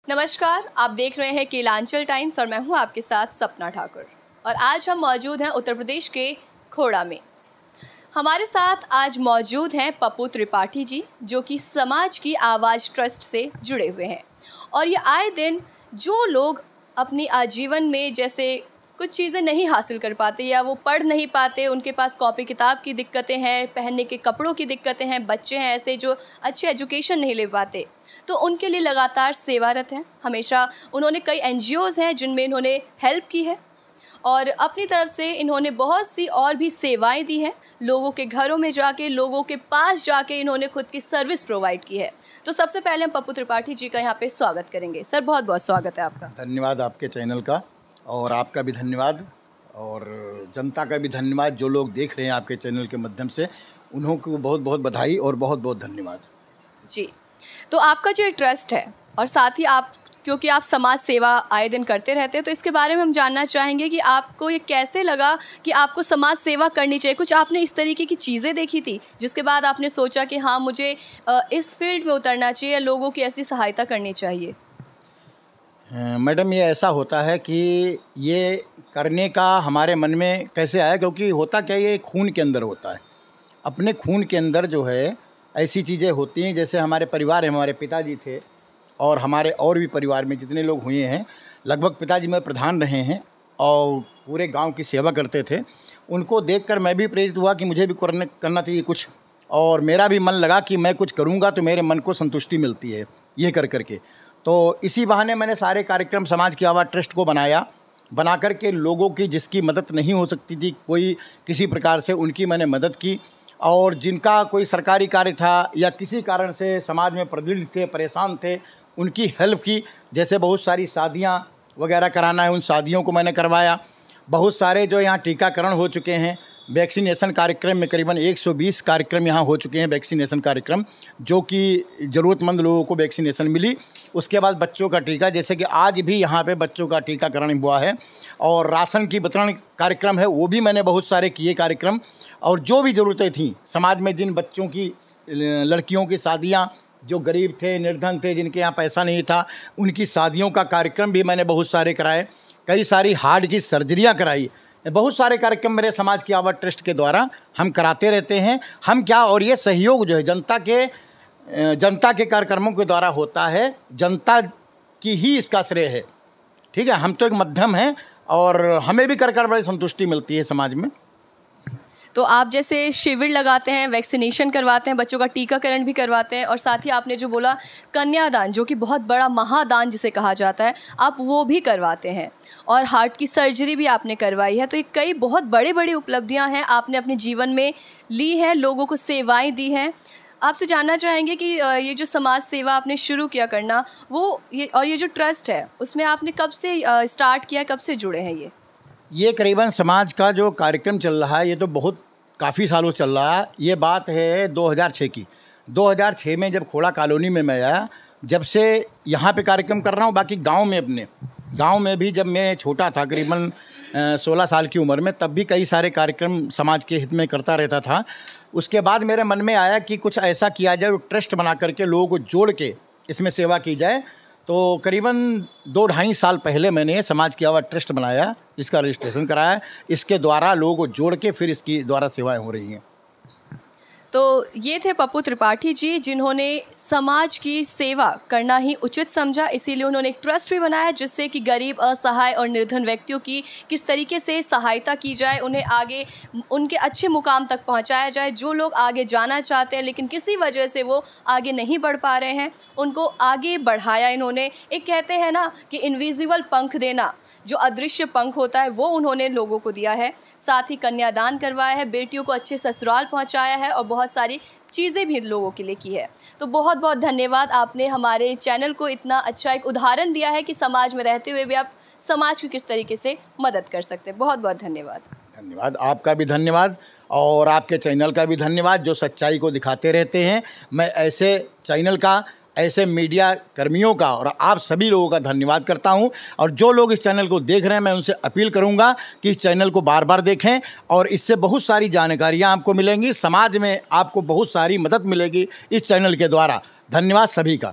नमस्कार, आप देख रहे हैं केलांचल टाइम्स और मैं हूं आपके साथ सपना ठाकुर। और आज हम मौजूद हैं उत्तर प्रदेश के खोड़ा में। हमारे साथ आज मौजूद हैं पप्पू त्रिपाठी जी, जो कि समाज की आवाज़ ट्रस्ट से जुड़े हुए हैं। और ये आए दिन जो लोग अपनी आजीवन में जैसे कुछ चीज़ें नहीं हासिल कर पाते या वो पढ़ नहीं पाते, उनके पास कॉपी किताब की दिक्कतें हैं, पहनने के कपड़ों की दिक्कतें हैं, बच्चे हैं ऐसे जो अच्छे एजुकेशन नहीं ले पाते, तो उनके लिए लगातार सेवारत हैं। हमेशा उन्होंने कई NGOs हैं जिनमें इन्होंने हेल्प की है और अपनी तरफ से इन्होंने बहुत सी और भी सेवाएं दी हैं। लोगों के घरों में जाके, लोगों के पास जाके इन्होंने खुद की सर्विस प्रोवाइड की है। तो सबसे पहले हम पप्पू त्रिपाठी जी का यहाँ पे स्वागत करेंगे। सर, बहुत बहुत स्वागत है आपका। धन्यवाद आपके चैनल का, और आपका भी धन्यवाद, और जनता का भी धन्यवाद। जो लोग देख रहे हैं आपके चैनल के माध्यम से, उन्हों को बहुत बहुत बधाई और बहुत बहुत धन्यवाद जी। तो आपका जो ट्रस्ट है और साथ ही आप, क्योंकि आप समाज सेवा आए दिन करते रहते हैं, तो इसके बारे में हम जानना चाहेंगे कि आपको ये कैसे लगा कि आपको समाज सेवा करनी चाहिए। कुछ आपने इस तरीके की चीज़ें देखी थी जिसके बाद आपने सोचा कि हाँ, मुझे इस फील्ड में उतरना चाहिए, लोगों की ऐसी सहायता करनी चाहिए। मैडम, ये ऐसा होता है कि ये करने का हमारे मन में कैसे आया, क्योंकि होता क्या, ये खून के अंदर होता है। अपने खून के अंदर जो है ऐसी चीज़ें होती हैं। जैसे हमारे परिवार है, हमारे पिताजी थे और हमारे और भी परिवार में जितने लोग हुए हैं, लगभग पिताजी में प्रधान रहे हैं और पूरे गांव की सेवा करते थे। उनको देखकर मैं भी प्रेरित हुआ कि मुझे भी करना चाहिए कुछ, और मेरा भी मन लगा कि मैं कुछ करूंगा तो मेरे मन को संतुष्टि मिलती है ये कर करके। तो इसी बहाने मैंने सारे कार्यक्रम समाज की आवाज़ ट्रस्ट को बना करके लोगों की जिसकी मदद नहीं हो सकती थी कोई किसी प्रकार से, उनकी मैंने मदद की। और जिनका कोई सरकारी कार्य था या किसी कारण से समाज में प्रदीर्घ थे, परेशान थे, उनकी हेल्प की। जैसे बहुत सारी शादियां वगैरह कराना है, उन शादियों को मैंने करवाया। बहुत सारे जो यहाँ टीकाकरण हो चुके हैं, वैक्सीनेशन कार्यक्रम में करीबन 120 कार्यक्रम यहाँ हो चुके हैं, वैक्सीनेशन कार्यक्रम, जो कि ज़रूरतमंद लोगों को वैक्सीनेशन मिली। उसके बाद बच्चों का टीका, जैसे कि आज भी यहाँ पे बच्चों का टीकाकरण हुआ है। और राशन की वितरण कार्यक्रम है, वो भी मैंने बहुत सारे किए कार्यक्रम। और जो भी ज़रूरतें थीं समाज में, जिन बच्चों की, लड़कियों की शादियाँ, जो गरीब थे, निर्धन थे, जिनके यहाँ पैसा नहीं था, उनकी शादियों का कार्यक्रम भी मैंने बहुत सारे कराए। कई सारी हार्ट की सर्जरियाँ कराई। बहुत सारे कार्यक्रम मेरे समाज की आवाज़ ट्रस्ट के द्वारा हम कराते रहते हैं। हम क्या, और ये सहयोग जो है जनता के कार्यक्रमों के द्वारा होता है, जनता की ही इसका श्रेय है। ठीक है, हम तो एक मध्यम हैं और हमें भी कर बड़ी संतुष्टि मिलती है समाज में। तो आप जैसे शिविर लगाते हैं, वैक्सीनेशन करवाते हैं, बच्चों का टीकाकरण भी करवाते हैं, और साथ ही आपने जो बोला कन्यादान, जो कि बहुत बड़ा महादान जिसे कहा जाता है, आप वो भी करवाते हैं, और हार्ट की सर्जरी भी आपने करवाई है। तो ये कई बहुत बड़ी बड़ी उपलब्धियां हैं आपने अपने जीवन में ली हैं, लोगों को सेवाएं दी हैं। आपसे जानना चाहेंगे कि ये जो समाज सेवा आपने शुरू किया करना, और ये जो ट्रस्ट है उसमें आपने कब से स्टार्ट किया, कब से जुड़े हैं? ये करीबन समाज का जो कार्यक्रम चल रहा है, ये तो बहुत काफ़ी सालों चल रहा है। ये बात है 2006 की। 2006 में जब खोड़ा कॉलोनी में मैं आया, जब से यहाँ पे कार्यक्रम कर रहा हूँ। बाकी गांव में, अपने गांव में भी जब मैं छोटा था, करीबन 16 साल की उम्र में, तब भी कई सारे कार्यक्रम समाज के हित में करता रहता था। उसके बाद मेरे मन में आया कि कुछ ऐसा किया जाए, ट्रस्ट बना करके लोगों को जोड़ के इसमें सेवा की जाए। तो करीबन 2-2.5 साल पहले मैंने समाज की आवाज़ ट्रस्ट बनाया, इसका रजिस्ट्रेशन कराया। इसके द्वारा लोगों को जोड़ के फिर इसकी द्वारा सेवाएं हो रही हैं। तो ये थे पप्पू त्रिपाठी जी, जिन्होंने समाज की सेवा करना ही उचित समझा, इसीलिए उन्होंने एक ट्रस्ट भी बनाया जिससे कि गरीब, असहाय और निर्धन व्यक्तियों की किस तरीके से सहायता की जाए, उन्हें आगे उनके अच्छे मुकाम तक पहुंचाया जाए। जो लोग आगे जाना चाहते हैं लेकिन किसी वजह से वो आगे नहीं बढ़ पा रहे हैं, उनको आगे बढ़ाया इन्होंने। एक कहते हैं ना कि इनविजिबल पंख देना, जो अदृश्य पंख होता है, वो उन्होंने लोगों को दिया है। साथ ही कन्यादान करवाया है, बेटियों को अच्छे ससुराल पहुंचाया है, और बहुत सारी चीज़ें भी लोगों के लिए की है। तो बहुत बहुत धन्यवाद, आपने हमारे चैनल को इतना अच्छा एक उदाहरण दिया है कि समाज में रहते हुए भी आप समाज की किस तरीके से मदद कर सकते हैं। बहुत बहुत धन्यवाद। धन्यवाद, आपका भी धन्यवाद, और आपके चैनल का भी धन्यवाद, जो सच्चाई को दिखाते रहते हैं। मैं ऐसे चैनल का, ऐसे मीडिया कर्मियों का और आप सभी लोगों का धन्यवाद करता हूं। और जो लोग इस चैनल को देख रहे हैं, मैं उनसे अपील करूंगा कि इस चैनल को बार बार देखें, और इससे बहुत सारी जानकारियां आपको मिलेंगी। समाज में आपको बहुत सारी मदद मिलेगी इस चैनल के द्वारा। धन्यवाद सभी का।